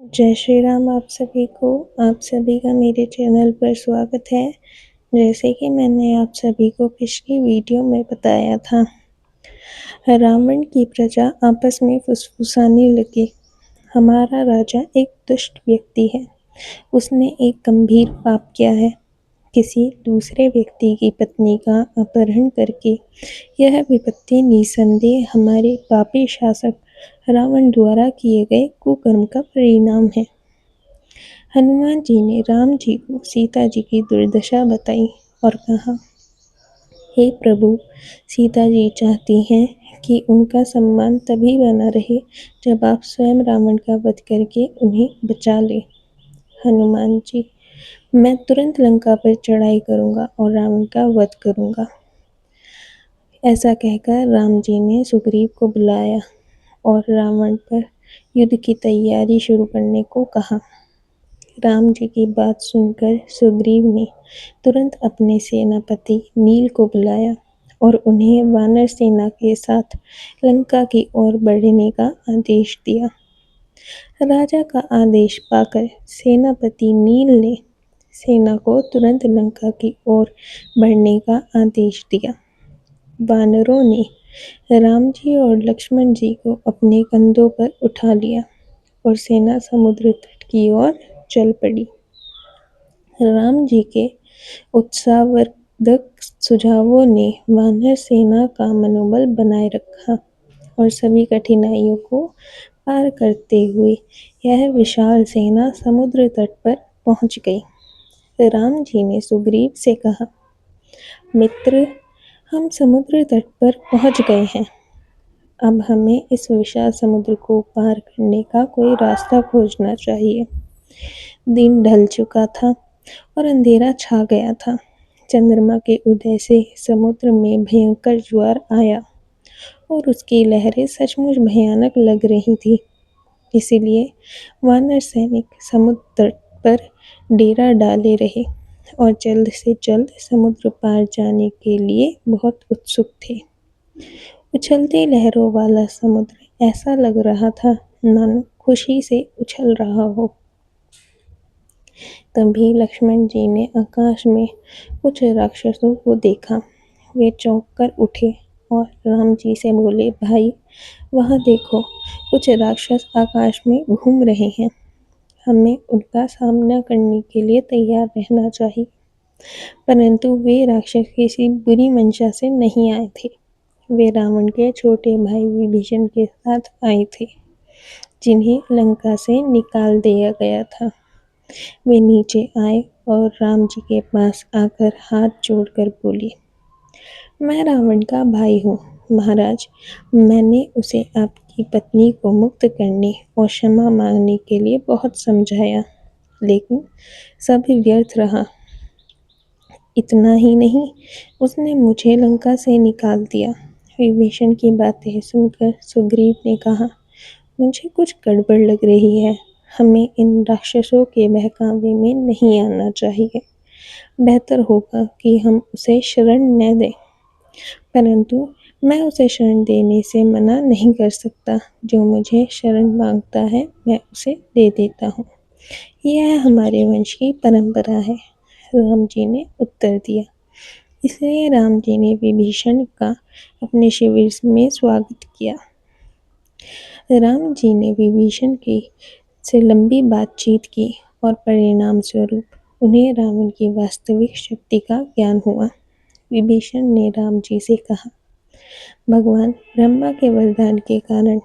जय श्री राम आप सभी का मेरे चैनल पर स्वागत है। जैसे कि मैंने आप सभी को पिछली वीडियो में बताया था, रावण की प्रजा आपस में फुसफुसाने लगी। हमारा राजा एक दुष्ट व्यक्ति है। उसने एक गंभीर पाप किया है। किसी दूसरे व्यक्ति की पत्नी का अपहरण करके यह विपत्ति निसंदेह हमारे पापी शासक रावण द्वारा किए गए कुकर्म का परिणाम है। हनुमान जी ने राम जी को सीता जी की दुर्दशा बताई और कहा, हे प्रभु, सीता जी चाहती हैं कि उनका सम्मान तभी बना रहे जब आप स्वयं रावण का वध करके उन्हें बचा ले। हनुमान जी, मैं तुरंत लंका पर चढ़ाई करूंगा और रावण का वध करूंगा। ऐसा कहकर राम जी ने सुग्रीव को बुलाया और रावण पर युद्ध की तैयारी शुरू करने को कहा। राम जी की बात सुनकर सुग्रीव ने तुरंत अपने सेनापति नील को बुलाया और उन्हें वानर सेना के साथ लंका की ओर बढ़ने का आदेश दिया। राजा का आदेश पाकर सेनापति नील ने सेना को तुरंत लंका की ओर बढ़ने का आदेश दिया। वानरों ने राम जी और लक्ष्मण जी को अपने कंधों पर उठा लिया और सेना समुद्र तट की ओर चल पड़ी। राम जी के उत्साहवर्धक सुझावों ने वानर सेना का मनोबल बनाए रखा और सभी कठिनाइयों को पार करते हुए यह विशाल सेना समुद्र तट पर पहुंच गई। राम जी ने सुग्रीव से कहा, मित्र, हम समुद्र तट पर पहुंच गए हैं। अब हमें इस विशाल समुद्र को पार करने का कोई रास्ता खोजना चाहिए। दिन ढल चुका था और अंधेरा छा गया था। चंद्रमा के उदय से समुद्र में भयंकर ज्वार आया और उसकी लहरें सचमुच भयानक लग रही थी। इसीलिए वानर सैनिक समुद्र तट पर डेरा डाले रहे और जल्द से जल्द समुद्र पार जाने के लिए बहुत उत्सुक थे। उछलती लहरों वाला समुद्र ऐसा लग रहा था मानो खुशी से उछल रहा हो। तभी लक्ष्मण जी ने आकाश में कुछ राक्षसों को देखा। वे चौंक कर उठे और राम जी से बोले, भाई, वहाँ देखो, कुछ राक्षस आकाश में घूम रहे हैं। हमें उनका सामना करने के लिए तैयार रहना चाहिए। परंतु वे राक्षस किसी बुरी मंशा से नहीं आए थे। वे रावण के छोटे भाई विभीषण के साथ आए थे, जिन्हें लंका से निकाल दिया गया था। वे नीचे आए और राम जी के पास आकर हाथ जोड़कर बोले, मैं रावण का भाई हूँ। महाराज, मैंने उसे आपकी पत्नी को मुक्त करने और क्षमा मांगने के लिए बहुत समझाया, लेकिन सब व्यर्थ रहा। इतना ही नहीं, उसने मुझे लंका से निकाल दिया। विभीषण की बातें सुनकर सुग्रीव ने कहा, मुझे कुछ गड़बड़ लग रही है। हमें इन राक्षसों के बहकावे में नहीं आना चाहिए। बेहतर होगा कि हम उसे शरण न दें। परंतु मैं उसे शरण देने से मना नहीं कर सकता। जो मुझे शरण मांगता है मैं उसे दे देता हूँ। यह हमारे वंश की परंपरा है, राम जी ने उत्तर दिया। इसलिए राम जी ने विभीषण का अपने शिविर में स्वागत किया। राम जी ने विभीषण की से लंबी बातचीत की और परिणाम स्वरूप उन्हें रावण की वास्तविक शक्ति का ज्ञान हुआ। विभीषण ने राम जी से कहा, भगवान ब्रह्मा के वरदान के कारण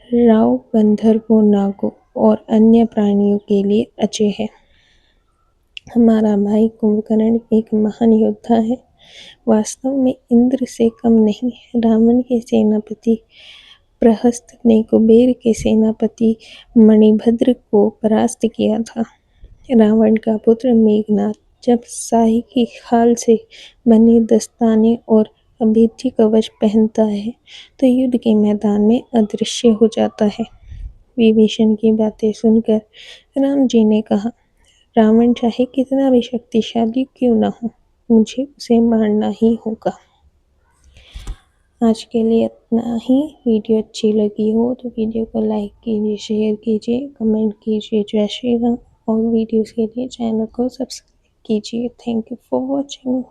राव गंधर्वों, नागों और अन्य प्राणियों के लिए अजय है। हमारा भाई कुंभकर्ण एक महान योद्धा है। वास्तव में इंद्र से कम नहीं। रावण के सेनापति प्रहस्त ने कुबेर के सेनापति मणिभद्र को परास्त किया था। रावण का पुत्र मेघनाद जब शाही की खाल से बने दस्ताने और अभेद्य कवच पहनता है तो युद्ध के मैदान में अदृश्य हो जाता है। विभीषण की बातें सुनकर राम जी ने कहा, रावण चाहे कितना भी शक्तिशाली क्यों न हो, मुझे उसे मारना ही होगा। आज के लिए इतना ही। वीडियो अच्छी लगी हो तो वीडियो को लाइक कीजिए, शेयर कीजिए, कमेंट कीजिए। जय श्री राम। और वीडियोज़ के लिए चैनल को सब्सक्राइब कीजिए। Thank you for watching.